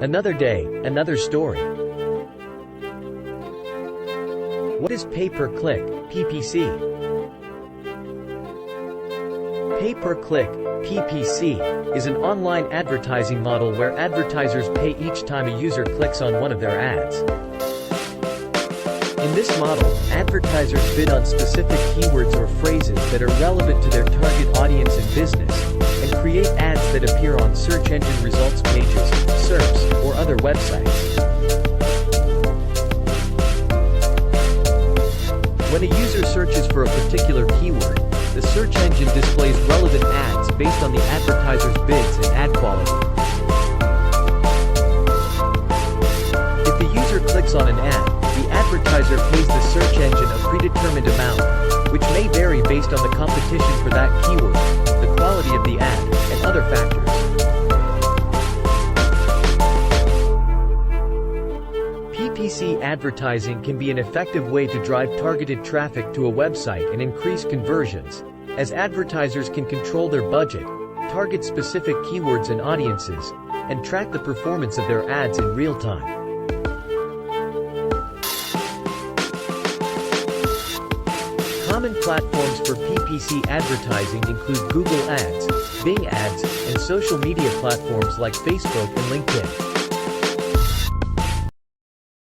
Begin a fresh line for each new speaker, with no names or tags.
Another day, another story. What is pay-per-click, PPC? Pay-per-click, PPC, is an online advertising model where advertisers pay each time a user clicks on one of their ads. In this model, advertisers bid on specific keywords or phrases that are relevant to their target audience and business, and create ads that appear on search engine results pages, SERPs, or other websites. When a user searches for a particular keyword, the search engine displays relevant ads based on the advertiser's bids and ad quality. If the user clicks on an ad, the advertiser pays the search engine a predetermined amount, which may vary based on the competition for that keyword, the quality of the ad, and other factors. PPC advertising can be an effective way to drive targeted traffic to a website and increase conversions, as advertisers can control their budget, target specific keywords and audiences, and track the performance of their ads in real time. Common platforms for PPC advertising include Google Ads, Bing Ads, and social media platforms like Facebook and LinkedIn.